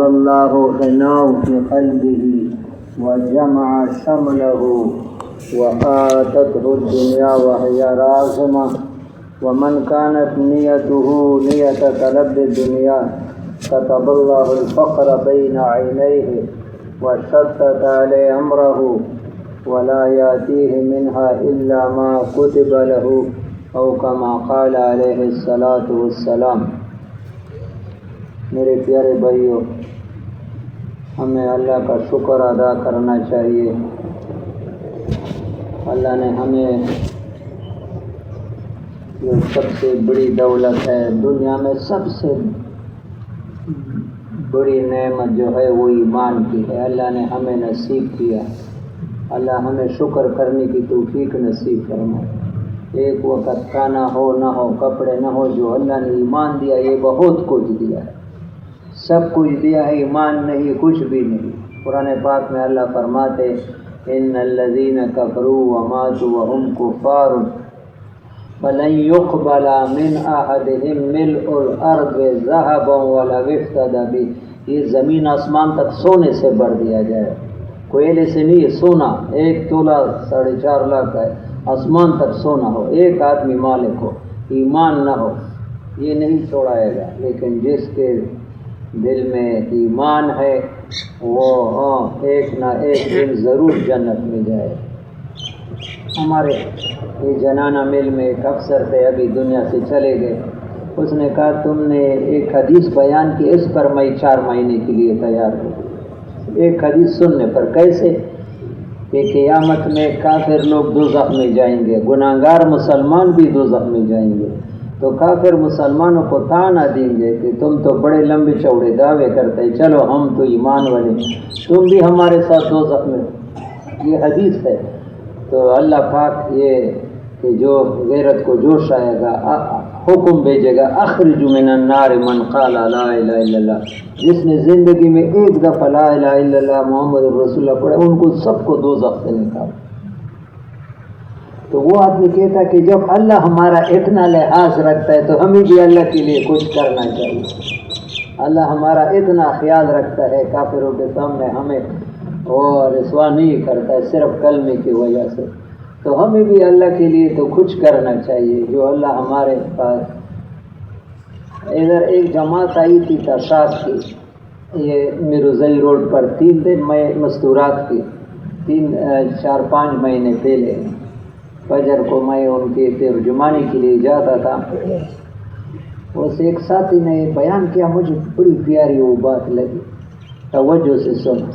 الله غناه في قلبه وجمع شمله وآتته الدنيا وهي راغمة ومن كانت نيته نية طلب الدنيا كتب الله الفقر بين عينيه وشتت عليه أمره ولا يأتيه منها إلا ما كتب له أو كما قال عليه الصلاة والسلام۔ میرے پیارے بھائیوں، ہمیں اللہ کا شکر ادا کرنا چاہیے۔ اللہ نے ہمیں جو سب سے بڑی دولت ہے دنیا میں، سب سے بڑی نعمت جو ہے وہ ایمان کی ہے، اللہ نے ہمیں نصیب کیا۔ اللہ ہمیں شکر کرنے کی توفیق نصیب فرمائے۔ ایک وقت کھانا ہو نہ ہو، کپڑے نہ ہو، جو اللہ نے ایمان دیا یہ بہت کچھ دیا ہے، سب کچھ دیا ہے، ایمان نہیں کچھ بھی نہیں۔ قرآن پاک میں اللہ فرماتے ان الذین کفروا وماتوا وهم کفار فلن يقبل من احدهم ملء الارض ذهبا ولو افتدى به۔ یہ زمین آسمان تک سونے سے بھر دیا جائے، کوئلے سے نہیں، سونا 1 تولہ 4.5 لاکھ ہے، آسمان تک سونا ہو، ایک آدمی مالک ہو، ایمان نہ ہو، یہ نہیں چھوڑائے گا۔ لیکن جس کے دل میں ایمان ہے وہ ایک نہ ایک دن ضرور جنت میں جائے۔ ہمارے یہ جنانہ مل میں ایک افسر تھے، ابھی دنیا سے چلے گئے۔ اس نے کہا تم نے ایک حدیث بیان کی، اس پر میں 4 مہینے کے لیے تیار ہوں۔ ایک حدیث سننے پر کیسے کہ قیامت میں کافر لوگ دوزخ میں جائیں گے، گناہگار مسلمان بھی دوزخ میں جائیں گے، تو کافر مسلمانوں کو طعنہ دیں گے کہ تم تو بڑے لمبے چوڑے دعوے کرتے، چلو ہم تو ایمان والے، تم بھی ہمارے ساتھ دوزخ میں۔ یہ حدیث ہے۔ تو اللہ پاک یہ کہ جو غیرت کو جوش آئے گا، حکم بھیجے گا اخرج من النار من قال لا الہ الا اللہ۔ جس نے زندگی میں ایک دفعہ لا الہ الا اللہ محمد رسول اللہ پڑھے، ان کو سب کو دوزخ سے نکالو۔ تو وہ آدمی کہتا ہے کہ جب اللہ ہمارا اتنا لحاظ رکھتا ہے تو ہمیں بھی اللہ کے لیے کچھ کرنا چاہیے۔ اللہ ہمارا اتنا خیال رکھتا ہے، کافروں کے سامنے ہمیں اور رسوا نہیں کرتا ہے صرف کلمے کی وجہ سے، تو ہمیں بھی اللہ کے لیے تو کچھ کرنا چاہیے جو اللہ ہمارے پاس۔ ادھر ایک جماعت آئی تھی تشاد کی، یہ میرزائی روڈ پر 3 دن میں مستورات کی، 4-5 مہینے پہلے فجر کو میں ان کی ترجمانی کے لیے جاتا تھا۔ اس ایک ساتھی نے بیان کیا، مجھے بڑی پیاری وہ بات لگی، توجہ سے سنا۔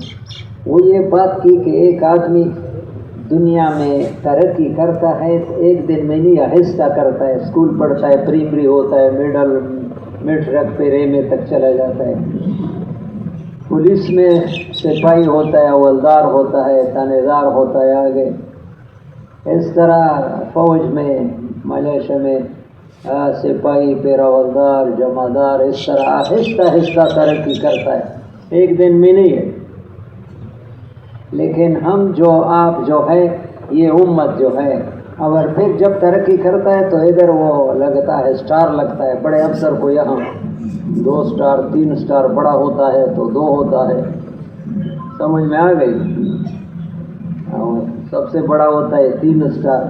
وہ یہ بات کی کہ ایک آدمی دنیا میں ترقی کرتا ہے، ایک دن میں نہیں آہستہ کرتا ہے، اسکول پڑھتا ہے، پریمری ہوتا ہے، مڈل میٹرک پہ ریمے تک چلا جاتا ہے، پولیس میں سپاہی ہوتا ہے، حوالدار ہوتا ہے، تھانے دار ہوتا ہے، آگے اس طرح فوج میں ملیشیا میں سپاہی، پھر حوالدار، جمعدار، اس طرح آہستہ آہستہ ترقی کرتا ہے، ایک دن میں نہیں ہے۔ لیکن ہم جو آپ جو ہے یہ امت جو ہے، اور پھر جب ترقی کرتا ہے تو ادھر وہ لگتا ہے اسٹار لگتا ہے، بڑے افسر کو یہاں 2 سٹار 3 سٹار، بڑا ہوتا ہے تو 2 ہوتا ہے، سمجھ میں آ گئی؟ سب سے بڑا ہوتا ہے 3 سٹار۔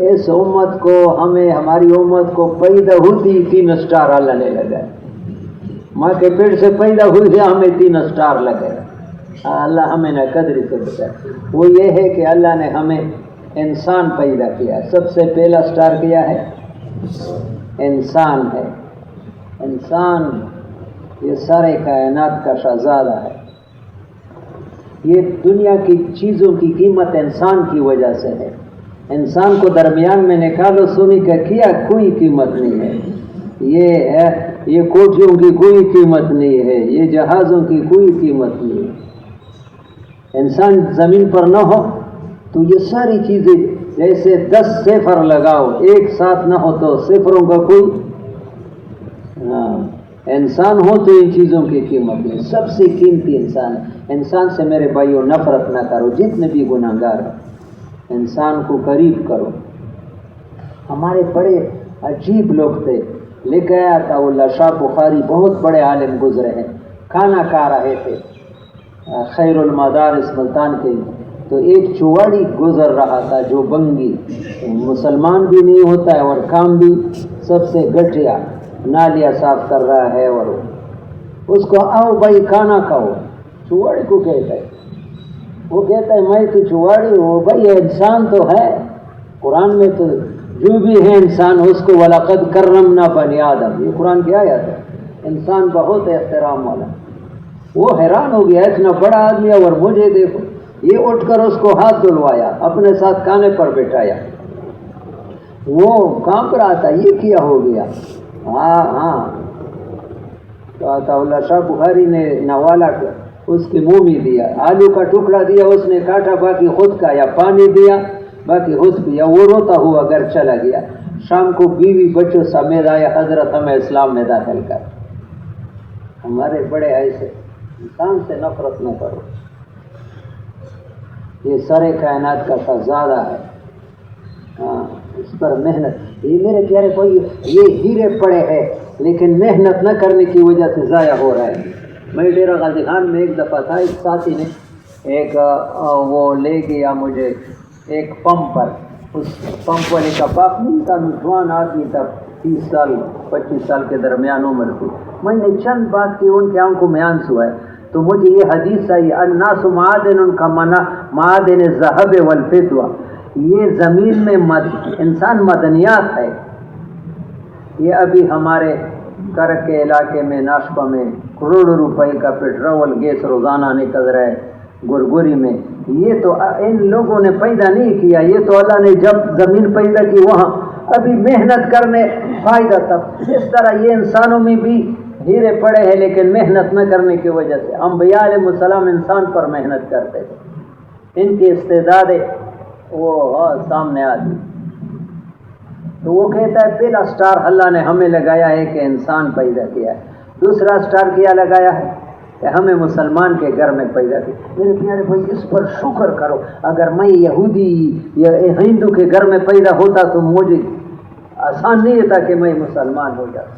اس امت کو ہمیں، ہماری امت کو پیدا ہوتی 3 سٹار اللہ نے لگائے، ماں کے پیٹ سے پیدا ہوئی ہے ہمیں 3 سٹار لگے۔ اللہ ہمیں نہ قدری سے بچائے۔ وہ یہ ہے کہ اللہ نے ہمیں انسان پیدا کیا، سب سے پہلا سٹار کیا ہے؟ انسان ہے۔ انسان یہ سارے کائنات کا شہزادہ ہے۔ یہ دنیا کی چیزوں کی قیمت انسان کی وجہ سے ہے۔ انسان کو درمیان میں نکالو، سونے کا کیا کوئی قیمت نہیں ہے، یہ کوٹھیوں کی کوئی قیمت نہیں ہے، یہ جہازوں کی کوئی قیمت نہیں ہے۔ انسان زمین پر نہ ہو تو یہ ساری چیزیں، جیسے 10 صفر لگاؤ ایک ساتھ نہ ہو تو صفروں کا کوئی انسان ہو تو ان چیزوں کی قیمت ہے۔ سب سے قیمتی انسان ہے۔ انسان سے میرے بھائیوں نفرت نہ کرو، جتنے بھی گناہگار ہیں انسان کو قریب کرو۔ ہمارے بڑے عجیب لوگ تھے، لکھ گیا تھا وہ شاہ بخاری، بہت بڑے عالم گزرے ہیں، کھانا کھا رہے تھے خیر المدارس ملتان کے، تو ایک چواڑی گزر رہا تھا جو بنگی، مسلمان بھی نہیں ہوتا ہے اور کام بھی سب سے گھٹیا، نالیاں صاف کر رہا ہے، اور اس کو آؤ بھائی کھانا کھاؤ، چواڑی کو کہتا ہے، وہ کہتا ہے میں تو چواڑی ہوں بھائی، انسان تو ہے، قرآن میں تو جو بھی ہے انسان اس کو وَلَقَدْ كَرَّمْنَا بَنِي آدم، یہ قرآن کی آیت ہے، انسان بہت احترام والا۔ وہ حیران ہو گیا، اتنا بڑا آدمی اور مجھے دیکھو، یہ اٹھ کر اس کو ہاتھ دھلوایا، اپنے ساتھ کانے پر بٹھایا، وہ کانپ رہا تھا، یہ کیا ہو گیا؟ ہاں تو عطا اللہ شاہ بخاری نے نوالا اس کے منہ میں دیا، آلو کا ٹکڑا دیا، اس نے کاٹا، باقی خود کھایا، پانی دیا، باقی خود پیا، وہ روتا ہوا گھر چلا گیا۔ شام کو بیوی بچوں سمیت آیا، حضرت ہمیں اسلام میں داخل کر۔ ہمارے بڑے ایسے، انسان سے نفرت نہ کرو، یہ سارے کائنات کا خزانہ ہے، ہاں اس پر محنت، یہ میرے پیارے بھائی یہ ہیرے پڑے ہیں لیکن محنت نہ کرنے کی وجہ سے ضائع ہو رہا ہے۔ میں ڈیرہ غازی خان میں ایک دفعہ تھا، ایک ساتھی نے ایک وہ لے گیا مجھے ایک پمپ پر، اس پمپ والے کا باپ نہیں تھا، نوجوان آدمی تھا، 30 سال 25 سال کے درمیان عمر تھی۔ میں نے چند بات کی، ان کی آنکھوں میں آنسو ہے، تو مجھے یہ حدیث آئی، الناس معادن کا معادن الذهب والفضة، یہ زمین میں انسان معدنیات ہے۔ یہ ابھی ہمارے کرک کے علاقے میں ناشپا میں کروڑوں روپے کا پیٹرول گیس روزانہ نکل رہا ہے گرگوری میں، یہ تو ان لوگوں نے پیدا نہیں کیا، یہ تو اللہ نے جب زمین پیدا کی وہاں ابھی محنت کرنے فائدہ تھا۔ اس طرح یہ انسانوں میں بھی ہیرے پڑے ہیں لیکن محنت نہ کرنے کی وجہ سے۔ انبیاء علیہ السلام انسان پر محنت کرتے تھے، ان کی استعدادیں وہ سامنے آتی۔ تو وہ کہتا ہے پہلا سٹار اللہ نے ہمیں لگایا ہے کہ انسان پیدا کیا ہے، دوسرا سٹار کیا لگایا ہے کہ ہمیں مسلمان کے گھر میں پیدا کیا۔ میرے پیارے بھائی اس پر شکر کرو، اگر میں یہودی یا ہندو کے گھر میں پیدا ہوتا تو مجھے آسان نہیں ہوتا کہ میں مسلمان ہو جاتا۔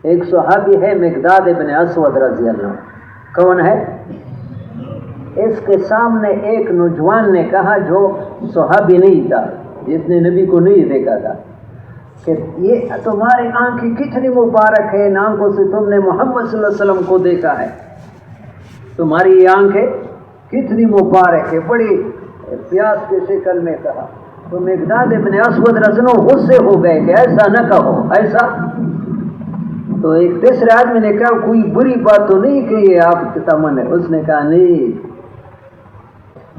ایک صحابی ہے مقداد ابن اسود رضی اللہ عنہ، کون ہے؟ اس کے سامنے ایک نوجوان نے کہا جو صحابی نہیں تھا، جس نے نبی کو نہیں دیکھا تھا، کہ یہ تمہاری آنکھیں کتنی مبارک ہے، ان آنکھوں سے تم نے محمد صلی اللہ علیہ وسلم کو دیکھا ہے، تمہاری یہ آنکھیں کتنی مبارک ہے، بڑی پیاس کی شکل میں کہا۔ تو مقداد ابن اسود رضی اللہ عنہ غصے ہو گئے کہ ایسا نہ کہو، ایسا۔ تو ایک تیسرے آدمی نے کہا کوئی بری بات تو نہیں کہی ہے آپ کے سامنے؟ اس نے کہا نہیں،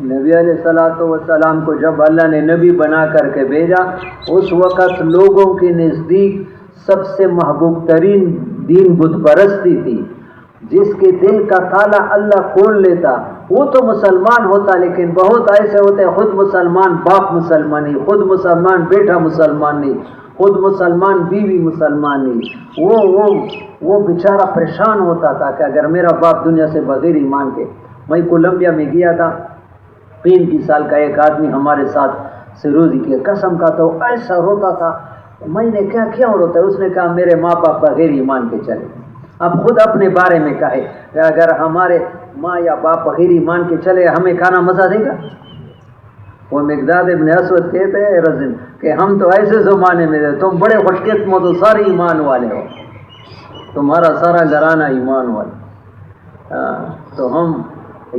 نبی علیہ السلام کو جب اللہ نے نبی بنا کر کے بھیجا، اس وقت لوگوں کے نزدیک سب سے محبوب ترین دین بت پرستی تھی۔ جس کے دل کا تالا اللہ کھول لیتا وہ تو مسلمان ہوتا، لیکن بہت ایسے ہوتے ہیں خود مسلمان باپ مسلمان نہیں، خود مسلمان بیٹا مسلمان نہیں، خود مسلمان بیوی مسلمان نہیں، وہ بیچارہ پریشان ہوتا تھا کہ اگر میرا باپ دنیا سے بغیر ایمان کے۔ میں کولمبیا میں گیا تھا، 35 سال کا ایک آدمی ہمارے ساتھ سروزی کی قسم کا تو ایسا روتا تھا۔ میں نے کہا کیوں روتا ہے؟ اس نے کہا میرے ماں باپ بغیر ایمان کے چلے۔ اب خود اپنے بارے میں کہے کہ اگر ہمارے ماں یا باپ بغیر ایمان کے چلے ہمیں کھانا مزہ دے گا؟ وہ مقداد ابن اسود کہتے ہیں رضی کہ ہم تو ایسے زمانے میں تھے، تم بڑے خوش قسمت ہو، سارے ایمان والے ہو، تمہارا سارا گھرانہ ایمان والے۔ تو ہم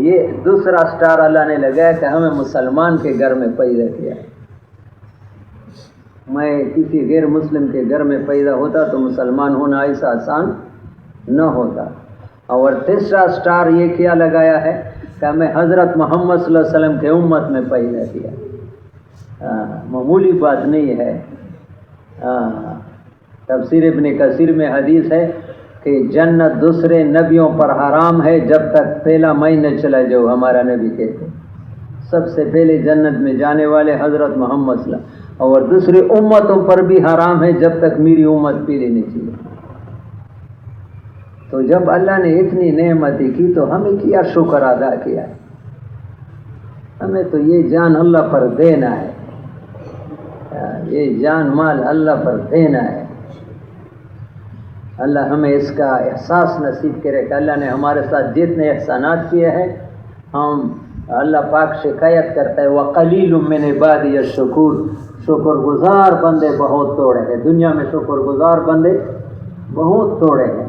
یہ دوسرا سٹار اللہ نے لگایا کہ ہمیں مسلمان کے گھر میں پیدا کیا۔ میں کسی غیر مسلم کے گھر میں پیدا ہوتا تو مسلمان ہونا ایسا آسان نہ ہوتا۔ اور تیسرا سٹار یہ کیا لگایا ہے کہ ہمیں حضرت محمد صلی اللہ علیہ وسلم کے امت میں پیدا کیا۔ معمولی بات نہیں ہے۔ تفسیر ابن کثیر میں حدیث ہے کہ جنت دوسرے نبیوں پر حرام ہے جب تک پہلا میں نہ چلا جاؤ، ہمارا نبی کہتے سب سے پہلے جنت میں جانے والے حضرت محمد صلی اللہ علیہ وسلم، اور دوسری امتوں پر بھی حرام ہے جب تک میری امت پہلے نہیں چلی۔ تو جب اللہ نے اتنی نعمتیں کی تو ہمیں کیا شکر ادا کیا؟ ہمیں تو یہ جان اللہ پر دینا ہے، یہ جان مال اللہ پر دینا ہے۔ اللہ ہمیں اس کا احساس نصیب کرے کہ اللہ نے ہمارے ساتھ جتنے احسانات کیے ہیں، ہم اللہ پاک شکایت کرتا ہے وَقَلِيلٌ مِّنْ عِبَادِيَ الشَّكُورُ، شکر گزار بندے بہت توڑے ہیں، دنیا میں شکر گزار بندے بہت توڑے ہیں۔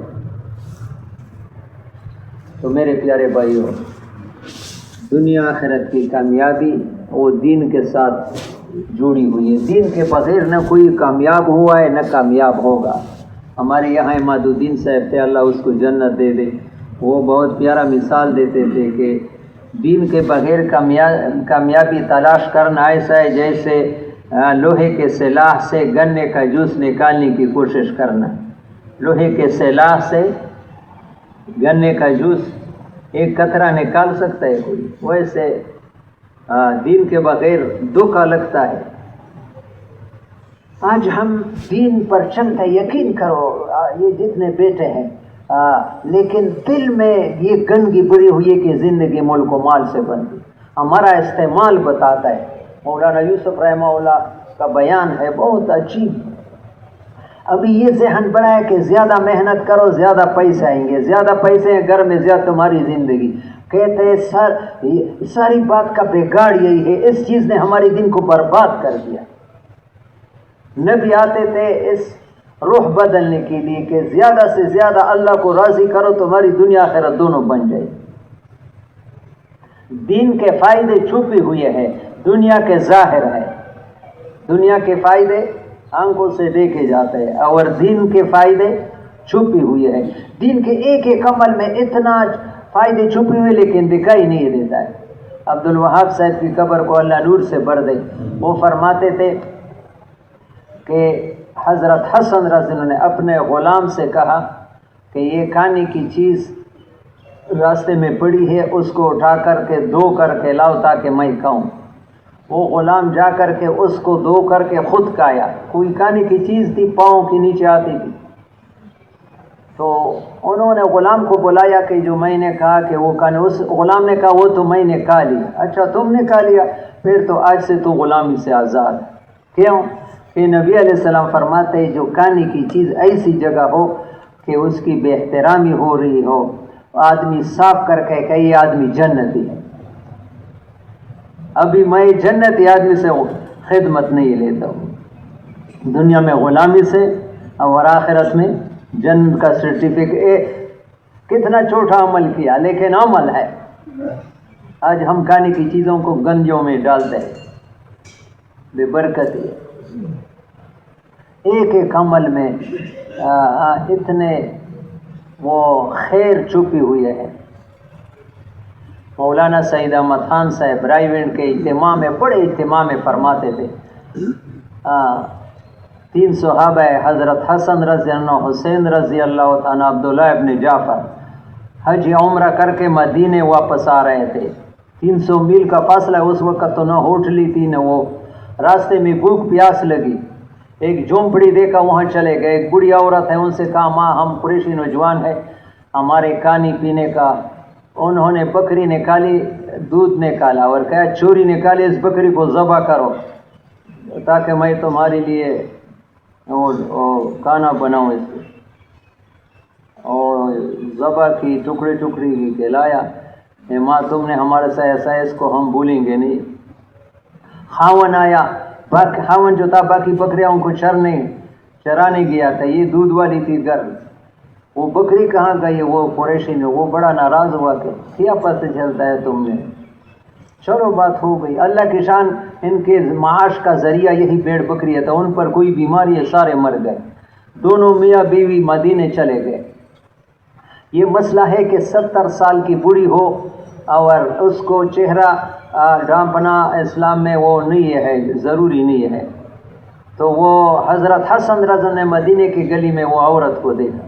تو میرے پیارے بھائیوں، دنیا آخرت کی کامیابی وہ دین کے ساتھ جڑی ہوئی ہے، دین کے بغیر نہ کوئی کامیاب ہوا ہے نہ کامیاب ہوگا۔ ہمارے یہاں اماد الدین صاحب تھے، اللہ اس کو جنت دے دے، وہ بہت پیارا مثال دیتے تھے کہ دین کے بغیر کامیابی تلاش کرنا ایسا ہے جیسے لوہے کے سلاح سے گنے کا جوس نکالنے کی کوشش کرنا۔ لوہے کے سلاح سے گنے کا جوس ایک قطرہ نکال سکتا ہے کوئی؟ ویسے دین کے بغیر دھوکا لگتا ہے۔ آج ہم دین پر چلتے، یقین کرو یہ جتنے بیٹے ہیں، لیکن دل میں یہ گندگی بری ہوئی ہے کہ زندگی ملک و مال سے بنتی۔ ہمارا استعمال بتاتا ہے، مولانا یوسف رحمہ اللہ کا بیان ہے بہت عجیب۔ ابھی یہ ذہن بنا ہے کہ زیادہ محنت کرو زیادہ پیسے آئیں گے، زیادہ پیسے ہیں گھر میں زیادہ تمہاری زندگی۔ کہتے ہیں ساری بات کا بگاڑ یہی ہے، اس چیز نے ہمارے دن کو برباد کر دیا۔ نبی آتے تھے اس روح بدلنے کے لیے کہ زیادہ سے زیادہ اللہ کو راضی کرو، تمہاری دنیا آخرت دونوں بن جائے۔ دین کے فائدے چھپے ہوئے ہیں، دنیا کے ظاہر ہے۔ دنیا کے فائدے آنکھوں سے دیکھے جاتے ہیں اور دین کے فائدے چھپے ہوئے ہیں۔ دین کے ایک ایک عمل میں اتنا فائدے چھپے ہوئے لیکن دکھائی نہیں دیتا ہے۔ عبد الوہاب صاحب کی قبر کو اللہ نور سے بھر دے، وہ فرماتے تھے کہ حضرت حسن رضی اللہ عنہ نے اپنے غلام سے کہا کہ یہ کھانے کی چیز راستے میں پڑی ہے، اس کو اٹھا کر کے دھو کر کے لاؤ تاکہ میں کھاؤں۔ وہ غلام جا کر کے اس کو دھو کر کے خود کھایا۔ کوئی کھانے کی چیز تھی پاؤں کے نیچے آتی تھی، تو انہوں نے غلام کو بلایا کہ جو میں نے کہا کہ وہ کھانے، اس غلام نے کہا وہ تو میں نے کھا لیا۔ اچھا تم نے کھا لیا، پھر تو آج سے تو غلامی سے آزاد۔ کیوں؟ کہ نبی علیہ السلام فرماتے ہیں جو کھانے کی چیز ایسی جگہ ہو کہ اس کی بے احترامی ہو رہی ہو، آدمی صاف کر کے کہ یہ آدمی جنتی ہے۔ ابھی میں جنتی آدمی سے خدمت نہیں لیتا ہوں، دنیا میں غلامی سے اور آخرت میں جنت کا سرٹیفکیٹ۔ کتنا چھوٹا عمل کیا لیکن عمل ہے۔ آج ہم کھانے کی چیزوں کو گنجوں میں ڈالتے ہیں، بے برکتی ہے۔ ایک ایک عمل میں اتنے وہ خیر چھپی ہوئی ہے۔ مولانا سعید احمد خان صاحب رائے ونڈ کے اجتماع میں بڑے اجتماع میں فرماتے تھے 3 صحابہ حضرت حسن رضی اللہ عنہ، حسین رضی اللہ عنہ، عبداللہ ابن جعفر حج عمرہ کر کے مدینے واپس آ رہے تھے۔ 300 میل کا فاصلہ، اس وقت تو نہ ہوٹلی تھی نہ وہ، راستے میں بھوک پیاس لگی، ایک جھونپڑی دیکھا وہاں چلے گئے۔ ایک بڑی عورت ہے، ان سے کہا ماں ہم قریشی نوجوان ہیں، ہمارے کھانے پینے کا۔ انہوں نے بکری نکالی، دودھ نکالا اور کہا چوری نکالی، اس بکری کو ذبح کرو تاکہ میں تمہارے لیے کھانا بناؤں۔ اس کو اور ذبح کی، ٹکڑی ٹکڑی کی کھلایا۔ ماں تم نے ہمارے ساتھ ایسا ہے، اس کو ہم بھولیں گے نہیں۔ خاون آیا، خاون جو تھا باقی بکریاں کو چرانے گیا تھا، یہ دودھ والی تھی گھر۔ وہ بکری کہاں گئی؟ وہ قریشی نے، وہ بڑا ناراض ہوا کہ کیا پتہ چلتا ہے تم نے۔ چلو بات ہو گئی۔ اللہ کی شان، ان کے معاش کا ذریعہ یہی بھیڑ بکری تھا، ان پر کوئی بیماری ہے، سارے مر گئے۔ دونوں میاں بیوی مدینے چلے گئے۔ یہ مسئلہ ہے کہ 70 سال کی بوڑھی ہو اور اس کو چہرہ ڈھانپنا اسلام میں وہ نہیں ہے، ضروری نہیں ہے۔ تو وہ حضرت حسن رضی اللہ نے مدینے کی گلی میں وہ عورت کو دیکھا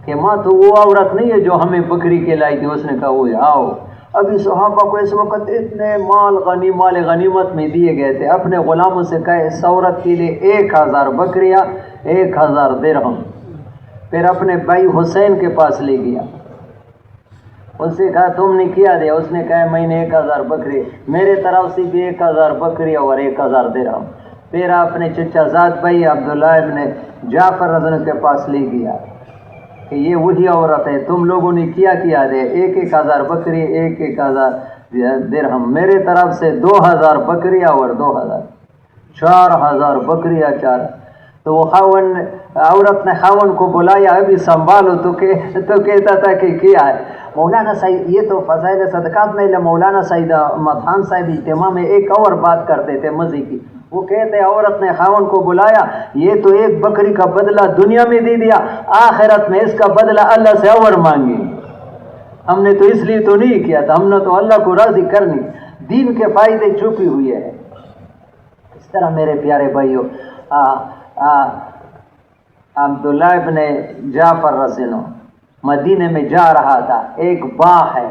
کہ ماں تو وہ عورت نہیں ہے جو ہمیں بکری کے لائی تھی۔ اس نے کہا وہ آؤ۔ ابھی صحابہ کو اس وقت اتنے مال غنیمت میں دیے گئے تھے، اپنے غلاموں سے کہے اس عورت کے لیے 1000 بکریاں، 1000 درہم۔ پھر اپنے بھائی حسین کے پاس لے گیا، اس سے کہا تم نے کیا دیا؟ اس نے کہا میں نے 1000 بکری، میرے طرف سے بھی 1000 بکری اور 1000 درہم۔ پھر اپنے چچا زاد بھائی عبداللہ ابن جعفر رضی اللہ عنہ کے پاس لے گیا، کہ یہ وہی عورت ہے، تم لوگوں نے کیا دے 1,000 بکری 1,000 درہم، میرے طرف سے 2,000 بکریاں اور 2,000 4,000 بکریاں 4. تو وہ عورت نے خاون کو بلایا، ابھی سنبھالو، تو کہتا تھا کہ کیا ہے مولانا سعید. یہ تو فضائل صدقات میں مولانا سعید احمد خان صاحب اجتماع میں ایک اور بات کرتے تھے مزے کی. وہ کہتے عورت نے خاون کو بلایا، یہ تو ایک بکری کا بدلہ دنیا میں دے دیا، آخرت میں اس کا بدلہ اللہ سے اور مانگی. ہم نے تو اس لیے تو نہیں کیا تھا، ہم نے تو اللہ کو راضی کرنی. دین کے فائدے چھپی ہوئی ہے. اس طرح میرے پیارے بھائیو، عبداللہ ابن جعفر رضی اللہ مدینے میں جا رہا تھا. ایک باغ ہے،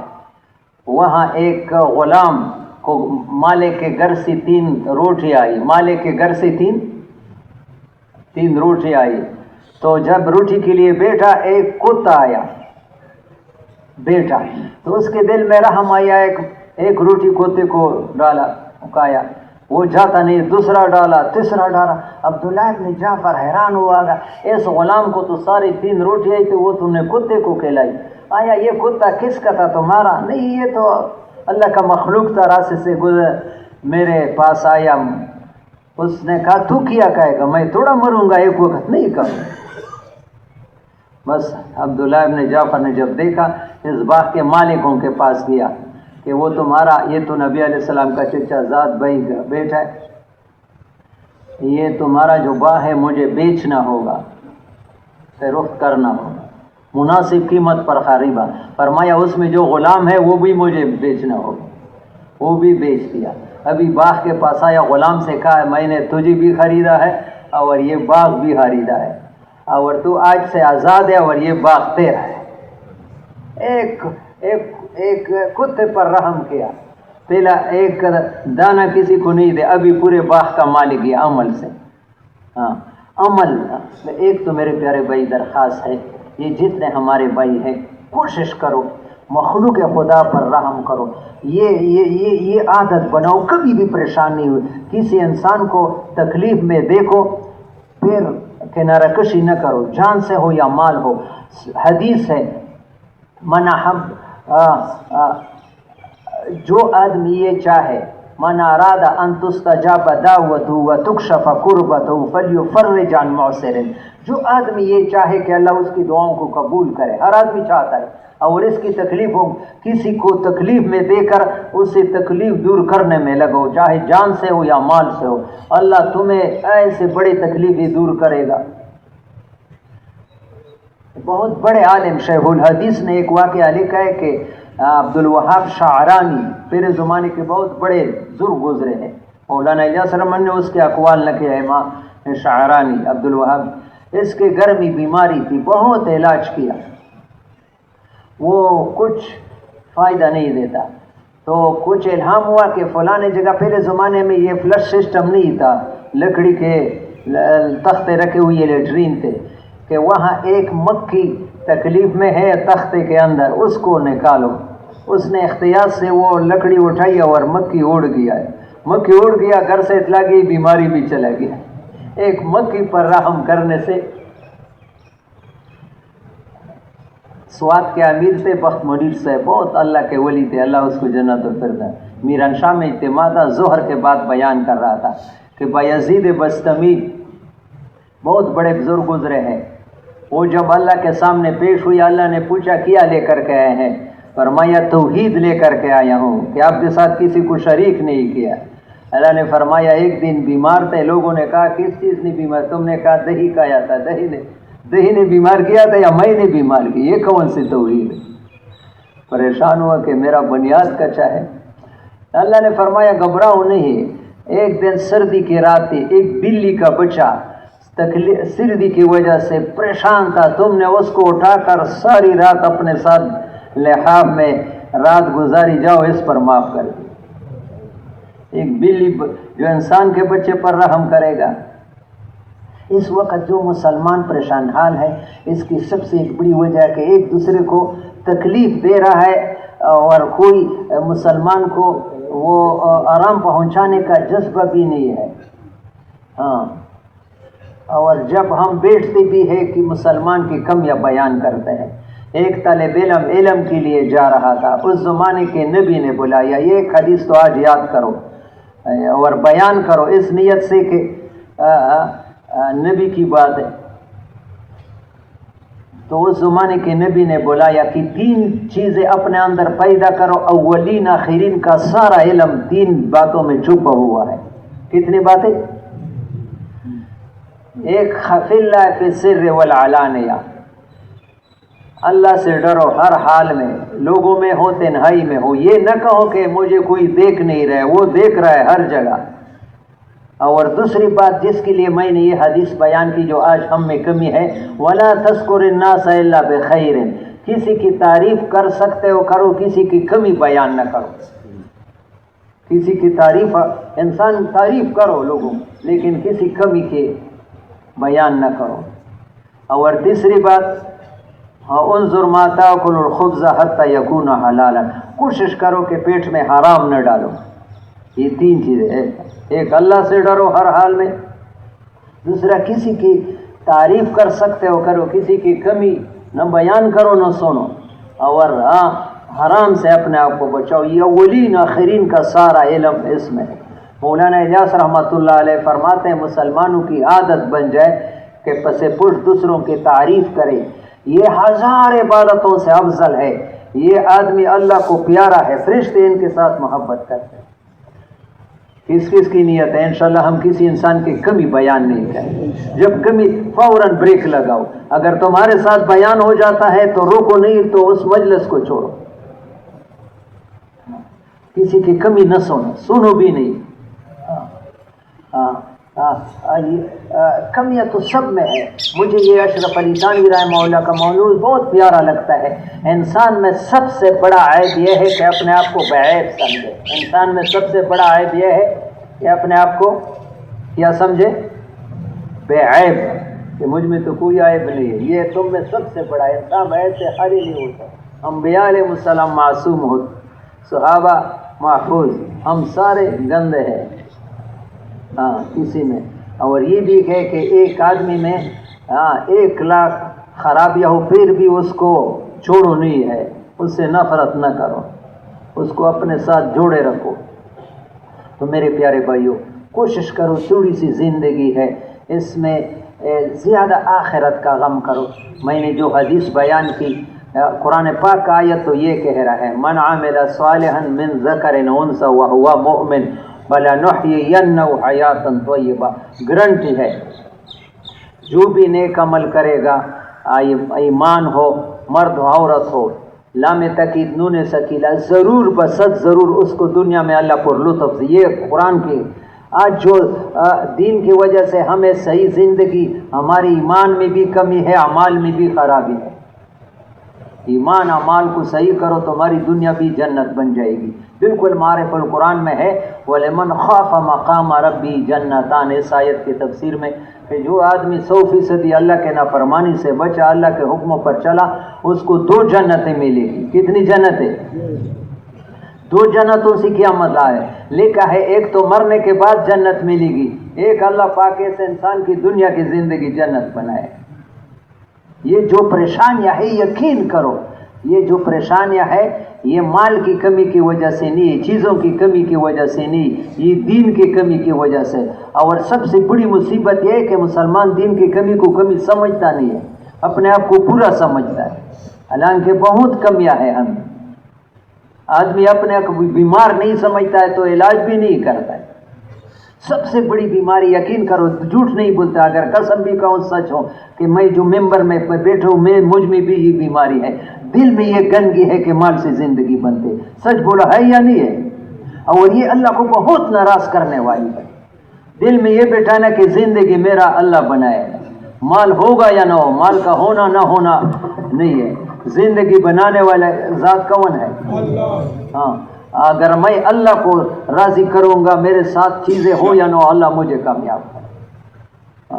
وہاں ایک غلام کو مالک کے گھر سے 3 روٹی آئی. مالک کے گھر سے 3 روٹی آئی. تو جب روٹی کے لیے بیٹھا، ایک کتا آیا بیٹا، تو اس کے دل میں رحم آیا، ایک روٹی کتے کو ڈالا، کھایا. وہ جاتا نہیں، دوسرا ڈالا، تیسرا ڈالا. عبداللہ ابن جعفر حیران ہوا گا، اس غلام کو تو ساری 3 روٹی آئی تھی، وہ تم نے کتے کو کھلائی. آیا یہ کتا کس کا تھا؟ تمہارا؟ نہیں، یہ تو اللہ کا مخلوق تھا، راستے سے گزر میرے پاس آیا. اس نے کہا تو کیا کہے گا؟ میں تھوڑا مروں گا ایک وقت، نہیں کہا. بس عبداللہ ابن جعفر نے جب دیکھا، اس باغ کے مالکوں کے پاس گیا کہ وہ تمہارا، یہ تو نبی علیہ السلام کا چچا زاد بھائی کا بیٹا ہے، یہ تمہارا جو باغ ہے مجھے بیچنا ہوگا، فروخت کرنا ہوگا، مناسب قیمت پر خریدا. فرمایا اس میں جو غلام ہے وہ بھی مجھے بیچنا ہوگا. وہ بھی بیچ دیا. ابھی باغ کے پاس آیا، غلام سے کہا میں نے تجھے بھی خریدا ہے اور یہ باغ بھی خریدا ہے، اور تو آج سے آزاد ہے اور یہ باغ تیرا ہے. ایک کتے پر رحم کیا، پہلا ایک دانہ کسی کو نہیں دے، ابھی پورے باغ کا مالک یہ عمل سے. عمل. ایک تو میرے پیارے بھائی درخواست ہے، یہ جتنے ہمارے بھائی ہیں کوشش کرو مخلوق خدا پر رحم کرو. یہ عادت بناؤ، کبھی بھی پریشان نہیں ہوئی. کسی انسان کو تکلیف میں دیکھو پھر کنارہ کشی نہ کرو، جان سے ہو یا مال ہو. حدیث ہے جو آدمی یہ چاہے، من اراد ان تستجاب دعوته وتكشف قربته فليفرج عن معسر. جو آدمی یہ چاہے کہ اللہ اس کی دعاؤں کو قبول کرے، ہر آدمی چاہتا ہے، اور اس کی تکلیف ہو، کسی کو تکلیف میں دے کر اسے تکلیف دور کرنے میں لگو، چاہے جان سے ہو یا مال سے ہو، اللہ تمہیں ایسے بڑے تکلیفیں دور کرے گا. بہت بڑے عالم شیخ الحدیث نے ایک واقعہ لکھا ہے کہ عبدالوہاب شعرانی پہلے زمانے کے بہت بڑے بزرگ گزرے ہیں. مولانا الیاس رحمن نے اس کے اقوال لکھے ہیں. امام شعرانی عبدالوہاب، اس کے گھر میں بیماری تھی، بہت علاج کیا، وہ کچھ فائدہ نہیں دیتا. تو کچھ الہام ہوا کہ فلاں جگہ، پہلے زمانے میں یہ فلش سسٹم نہیں تھا، لکڑی کے تختے رکھے ہوئے لیٹرین تھے، کہ وہاں ایک مکھی تکلیف میں ہے تختے کے اندر، اس کو نکالو. اس نے احتیاط سے وہ لکڑی اٹھائی اور مکھی اڑ گیا ہے. مکھی اڑ گیا، گھر سے اطلاع گئی، بیماری بھی چلا گیا. ایک مکھی پر رحم کرنے سے. سوات کے امیر تھے بخت منیر سے، بہت اللہ کے ولی تھے، اللہ اس کو جنت الفردوس. میرانشاہ میں اجتماع تھا، ظہر کے بعد بیان کر رہا تھا کہ بایزید بستمی بہت بڑے بزرگ گزرے ہیں. وہ جب اللہ کے سامنے پیش ہوئی، اللہ نے پوچھا کیا لے کر کے آئے ہیں؟ فرمایا توحید لے کر کے آیا ہوں کہ آپ کے ساتھ کسی کو شریک نہیں کیا. اللہ نے فرمایا ایک دن بیمار تھے، لوگوں نے کہا کس چیز نے بیمار؟ تم نے کہا دہی کھایا تھا. دہی نے بیمار کیا تھا یا میں نے بیمار کی؟ یہ کون سی توحید؟ پریشان ہوا کہ میرا بنیاد کچا ہے. اللہ نے فرمایا گھبراؤ نہیں. ایک دن سردی کی رات تھی، ایک بلی کا بچہ سردی کی وجہ سے پریشان تھا، تم نے اس کو اٹھا کر ساری رات اپنے ساتھ لحاف میں رات گزاری، جاؤ اس پر معاف کر دی. ایک بلی جو انسان کے بچے پر رحم کرے گا. اس وقت جو مسلمان پریشان حال ہے، اس کی سب سے ایک بڑی وجہ ہے کہ ایک دوسرے کو تکلیف دے رہا ہے اور کوئی مسلمان کو وہ آرام پہنچانے کا جذبہ بھی نہیں ہے. اور جب ہم بیٹھتے بھی ہیں کہ مسلمان کی کمیاں بیان کرتے ہیں. ایک طالب علم کے لیے جا رہا تھا، اس زمانے کے نبی نے بلایا، یہ ایک حدیث تو آج یاد کرو اور بیان کرو اس نیت سے کہ نبی کی بات ہے. تو اس زمانے کے نبی نے بلایا کہ 3 چیزیں اپنے اندر پیدا کرو، اولین آخرین کا سارا علم 3 باتوں میں چھپا ہوا ہے. کتنی باتیں؟ ایک خفی اللہ فی السر والعلانیہ، اللہ سے ڈرو ہر حال میں، لوگوں میں ہو تنہائی میں ہو. یہ نہ کہو کہ مجھے کوئی دیکھ نہیں رہا، وہ دیکھ رہا ہے ہر جگہ. اور دوسری بات جس کے لیے میں نے یہ حدیث بیان کی جو آج ہم میں کمی ہے، وَلَا تَذْكُرِ النَّاسَ إِلَّا بِخَيْرٍ، کسی کی تعریف کر سکتے ہو کرو، کسی کی کمی بیان نہ کرو. کسی کی تعریف، انسان تعریف کرو لوگوں، لیکن کسی کمی کے بیان نہ کرو. اور تیسری بات، انظر ما تاکل الخبز حتی یکون حلالا، کوشش کرو کہ پیٹ میں حرام نہ ڈالو. یہ 3 چیزیں ہیں. ایک اللہ سے ڈرو ہر حال میں، دوسرا کسی کی تعریف کر سکتے ہو کرو، کسی کی کمی نہ بیان کرو نہ سنو، اور حرام سے اپنے آپ کو بچاؤ. یہ اولین آخرین کا سارا علم اس میں ہے. مولانا الیاس رحمۃ اللہ علیہ فرماتے ہیں مسلمانوں کی عادت بن جائے کہ پس پشت دوسروں کی تعریف کرے. یہ 1000 عبادتوں سے افضل ہے. یہ آدمی اللہ کو پیارا ہے، فرشتے ان کے ساتھ محبت کرتے ہیں. کس کس کی نیت ہے؟ انشاءاللہ ہم کسی انسان کی کمی بیان نہیں کریں. جب کمی فوراً بریک لگاؤ. اگر تمہارے ساتھ بیان ہو جاتا ہے تو روکو نہیں، تو اس مجلس کو چھوڑو. کسی کی کمی نہ سنو بھی نہیں. کمیاں تو سب میں ہے. مجھے یہ اشرف علی تھانوی رحمہ اللہ کا موضوع بہت پیارا لگتا ہے. انسان میں سب سے بڑا عیب یہ ہے کہ اپنے آپ کو بعیب سمجھے. انسان میں سب سے بڑا عیب یہ ہے کہ اپنے آپ کو کیا سمجھے؟ بے عیب، کہ مجھ میں تو کوئی عیب نہیں ہے. یہ تم میں سب سے بڑا. انسان عیب سے خالی نہیں ہوتا. انبیاء علیہ السلام معصوم ہوتے، صحابہ محفوظ، ہم سارے گندے ہیں کسی میں. اور یہ بھی ہے کہ ایک آدمی میں 1 لاکھ خرابیاں ہو پھر بھی اس کو چھوڑو نہیں ہے، اس سے نفرت نہ کرو، اس کو اپنے ساتھ جوڑے رکھو. تو میرے پیارے بھائیوں، کوشش کرو، تھوڑی سی زندگی ہے، اس میں زیادہ آخرت کا غم کرو. میں نے جو حدیث بیان کی، قرآن پاک کا آیت تو یہ کہہ رہا ہے، من عمل صالحا من ذکر انثى وهو مؤمن فلنحيينه حیاتا طیبہ. گارنٹی ہے جو بھی نیک عمل کرے گا، ایمان ہو، مرد ہو، عورت ہو، لام تاکید نون ثقیلہ، ضرور بسد ضرور اس کو دنیا میں اللہ پر لطف. یہ قرآن کی آج جو دین کی وجہ سے ہمیں صحیح زندگی، ہماری ایمان میں بھی کمی ہے، اعمال میں بھی خرابی ہے. ایمان اعمال کو صحیح کرو تو ہماری دنیا بھی جنت بن جائے گی. بالکل معرف القرآن میں ہے، وَلِمَنْ خَافَ مَقَامَ رَبِّهِ جَنَّتَانِ. اس آیت کی تفسیر میں کہ جو آدمی 100% اللہ کے نافرمانی سے بچا، اللہ کے حکموں پر چلا، اس کو 2 جنتیں ملے گی. کتنی جنتیں؟ 2 جنتوں سے کیا مطلب ہے؟ لکھا ہے ایک تو مرنے کے بعد جنت ملے گی، ایک اللہ پاک سے انسان کی دنیا کی زندگی جنت بنائے. یہ جو پریشانیاں ہے یقین کرو، یہ جو پریشانیاں ہے یہ مال کی کمی کی وجہ سے نہیں، چیزوں کی کمی کی وجہ سے نہیں، یہ دین کی کمی کی وجہ سے. اور سب سے بڑی مصیبت یہ ہے کہ مسلمان دین کی کمی کو کمی سمجھتا نہیں ہے، اپنے آپ کو پورا سمجھتا ہے. حالانکہ بہت کمیاں ہیں. ہم آدمی اپنے آپ کو بیمار نہیں سمجھتا ہے تو علاج بھی نہیں کرتا ہے. سب سے بڑی بیماری، یقین کرو، جھوٹ نہیں بولتا، اگر قسم بھی کہوں سچ ہو کہ میں جو ممبر میں بیٹھا ہوں، مجھ میں بھی یہ بیماری ہے. دل میں یہ گندگی ہے کہ مال سے زندگی بنتے. سچ بولا ہے یا نہیں ہے؟ اور یہ اللہ کو بہت ناراض کرنے والی ہے. دل میں یہ بیٹھانا کہ زندگی میرا اللہ بنائے. مال ہوگا یا نہ ہو، مال کا ہونا نہ ہونا نہیں ہے. زندگی بنانے والا ذات کون ہے؟ ہاں، اگر میں اللہ کو راضی کروں گا، میرے ساتھ چیزیں ہو یا نہ ہو، اللہ مجھے کامیاب کرے.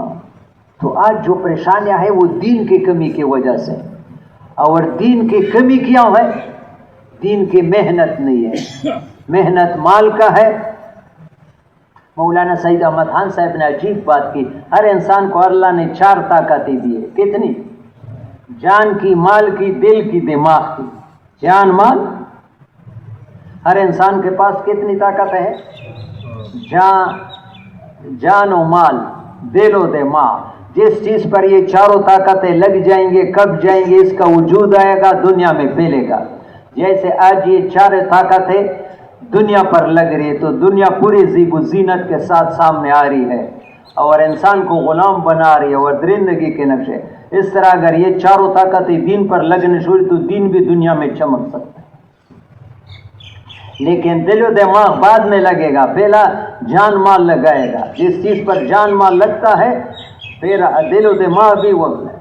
تو آج جو پریشانیاں ہیں وہ دین کی کمی کی وجہ سے. اور دین کی کمی کیا ہے؟ دین کی محنت نہیں ہے. محنت مال کا ہے، مولانا سعید احمد خان صاحب نے عجیب بات کی، ہر انسان کو اللہ نے 4 طاقتیں دی ہے. کتنی؟ جان کی، مال کی، دل کی، دماغ کی. جان، مال، ہر انسان کے پاس کتنی طاقت ہے؟ جان و مال، دل و دماغ. جس چیز پر یہ 4 طاقتیں لگ جائیں گے، کب جائیں گے، اس کا وجود آئے گا، دنیا میں پھیلے گا. جیسے آج یہ 4 طاقتیں دنیا پر لگ رہی ہے تو دنیا پوری زیب و زینت کے ساتھ سامنے آ رہی ہے اور انسان کو غلام بنا رہی ہے اور درندگی کے نقشے. اس طرح اگر یہ 4 طاقتیں دین پر لگنے شروع تو دین بھی دنیا میں چمک سکتا ہے. لیکن دل و دماغ بعد میں لگے گا، پہلا جان مال لگائے گا. جس چیز پر جان مال لگتا ہے پھر دل و دماغ بھی وقت ہے.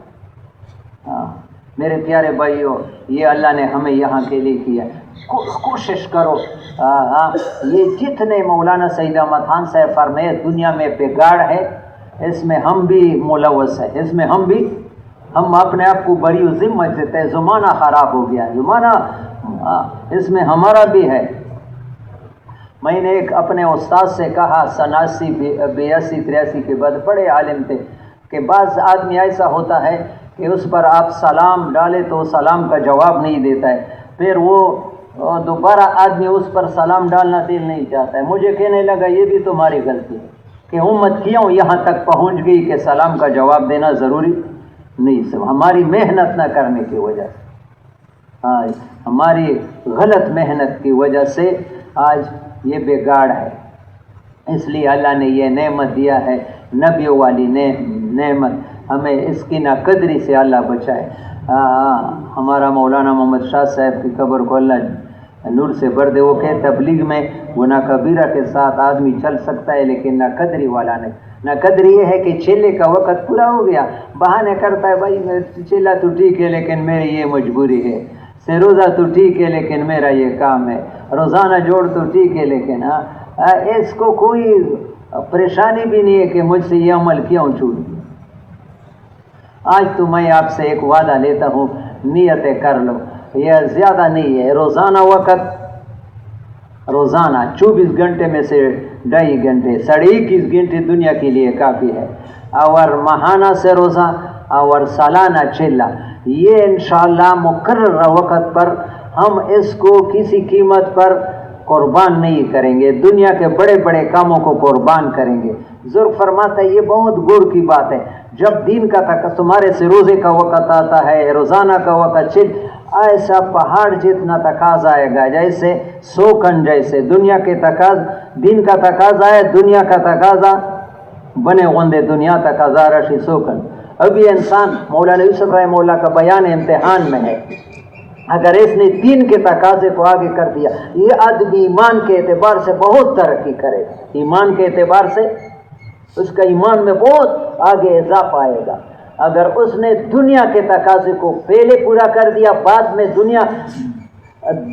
میرے پیارے بھائیوں، یہ اللہ نے ہمیں یہاں کے لیے کیا. کوشش کرو. یہ جتنے مولانا سعید احمد خان صاحب فرمائے دنیا میں بگاڑ ہے، اس میں ہم بھی ملوث ہیں. اس میں ہم اپنے آپ کو بری ذمہ دیتے ہیں. زمانہ خراب ہو گیا، زمانہ اس میں ہمارا بھی ہے. میں نے ایک اپنے استاد سے کہا، 87 82 83 کے بعد، بڑے عالم تھے، کہ بعض آدمی ایسا ہوتا ہے کہ اس پر آپ سلام ڈالے تو سلام کا جواب نہیں دیتا ہے، پھر وہ دوبارہ آدمی اس پر سلام ڈالنا دل نہیں چاہتا ہے. مجھے کہنے لگا یہ بھی تمہاری غلطی ہے کہ امت کیوں یہاں تک پہنچ گئی کہ سلام کا جواب دینا ضروری نہیں. سب ہماری محنت نہ کرنے کی وجہ سے، ہماری غلط محنت کی وجہ سے آج یہ بگاڑ ہے. اس لیے اللہ نے یہ نعمت دیا ہے، نبیوں والی نعمت. ہمیں اس کی ناقدری سے اللہ بچائے. ہمارا مولانا محمد شاہ صاحب کی قبر کو اللہ نور سے بھر دے. وہ کہ تبلیغ میں گناہ کبیرہ کے ساتھ آدمی چل سکتا ہے لیکن ناقدری والا نہیں. ناقدری یہ ہے کہ چیلے کا وقت پورا ہو گیا، بہانے کرتا ہے، بھائی چیلا تو ٹھیک ہے لیکن میری یہ مجبوری ہے، سے روزہ تو ٹھیک ہے لیکن میرا یہ کام ہے، روزانہ جوڑ تو ٹھیک ہے لیکن اس کو کوئی پریشانی بھی نہیں ہے کہ مجھ سے یہ عمل کیوں چھوٹ گیا. آج تو میں آپ سے ایک وعدہ لیتا ہوں، نیتیں کر لو. یہ زیادہ نہیں ہے، روزانہ وقت، روزانہ 24 گھنٹے میں سے 2.5 گھنٹے، 21.5 گھنٹے دنیا کے لیے کافی ہے. اور ماہانہ سے روزہ اور سالانہ چلہ، یہ انشاءاللہ مقررہ وقت پر ہم اس کو کسی قیمت پر قربان نہیں کریں گے، دنیا کے بڑے بڑے کاموں کو قربان کریں گے. ذوق فرماتا ہے یہ بہت گڑ کی بات ہے. جب دین کا تمہارے سے روزے کا وقت آتا ہے، روزانہ کا وقت چل، ایسا پہاڑ جتنا تقاضا آئے گا، جیسے سوکن، جیسے دنیا کے تقاضا، دین کا تقاضا ہے، دنیا کا تقاضا بنے گندے، دنیا تقاضا رشی سوکن. ابھی انسان مولانا یوسف رحمہ اللہ کا بیان امتحان میں ہے. اگر اس نے دین کے تقاضے کو آگے کر دیا، یہ آدمی ایمان کے اعتبار سے بہت ترقی کرے گا. ایمان کے اعتبار سے اس کا ایمان میں بہت آگے اضافہ آئے گا. اگر اس نے دنیا کے تقاضے کو پہلے پورا کر دیا، بعد میں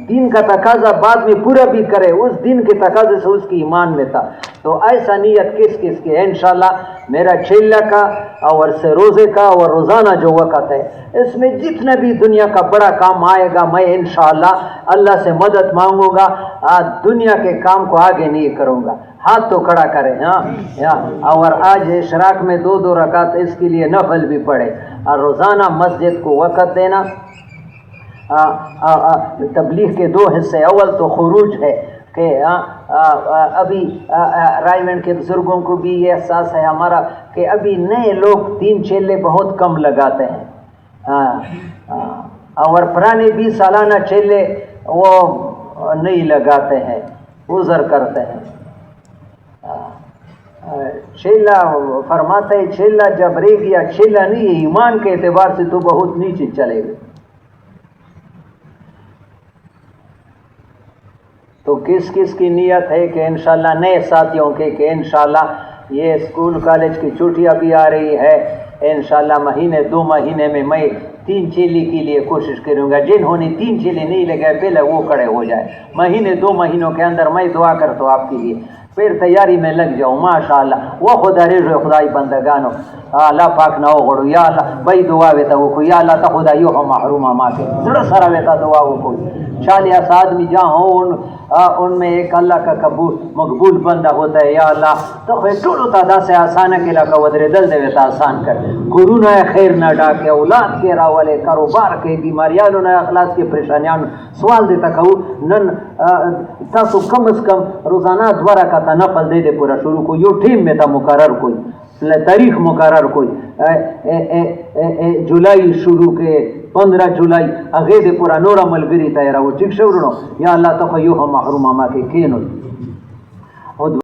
دین کا تقاضا بعد میں پورا بھی کرے، اس دین کے تقاضے سے اس کی ایمان میں تھا، تو ایسا نیت کس کی ہے؟ انشاءاللہ میرا چلہ کا اور سے روزے کا اور روزانہ جو وقت ہے، اس میں جتنا بھی دنیا کا بڑا کام آئے گا، میں انشاءاللہ اللہ سے مدد مانگوں گا، دنیا کے کام کو آگے نہیں کروں گا. ہاتھ تو کھڑا کریں. اور آج اشراق میں 2 رکعت اس کے لیے نفل بھی پڑھے، اور روزانہ مسجد کو وقت دینا. تبلیغ کے 2 حصے، اول تو خروج ہے کہ ابھی رائمنڈ کے بزرگوں کو بھی یہ احساس ہے ہمارا کہ ابھی نئے لوگ 3 چیلے بہت کم لگاتے ہیں، اور پرانے 20 سالانہ چیلے وہ نہیں لگاتے ہیں، عذر کرتے ہیں. چیلا فرماتے ہیں چیلا جب رہ گیا، چیلا نہیں ہے، ایمان کے اعتبار سے تو بہت نیچے چلے گئے. تو کس کی نیت ہے کہ انشاءاللہ نئے ساتھیوں کے کہ انشاءاللہ یہ اسکول کالج کی چھٹیاں بھی آ رہی ہے، انشاءاللہ 2 مہینے میں 3 چیلی کے لیے کوشش کروں گا. جنہوں نے 3 چیلی نہیں لگائے پہلے وہ کھڑے ہو جائے. 2 مہینوں کے اندر میں دعا کرتا ہوں آپ کے لیے پھر تیاری میں لگ جاؤ ماشاءاللہ. وہ خدا رضا خدای بندگانو اللہ پاک نہ غړو یا الله بای دعا وته وکړو یا الله ته خدایو هم محروم ما کے زړه سره وته دعا وکړو. 40 آدمی جہاں ہوں ان میں ایک اللہ کا قبول مقبول بندہ ہوتا ہے. یا اللہ تو ټولو ته داسې آسانه کې لکه ودرېدل دی ورته آسان کړ. کورونه خیر نه ډاکې اولاد کې راولې کاروبار کې بیماریانو نه اخلاص کې پریشانیانو. سوال دې ته کوو نن تاسو کم از کم روزانہ 2 رکعت نفل دے دے پورا شروع کو. یو ٹیم میں تھا مقرر کوئی تاریخ مقرر کوئی جولائی شروع کے 15 جولائی اگے دے پورا نورا ملګری تیرا و ٹھیک شورنو. یا اللہ تو یو هم محروم ما کے کینو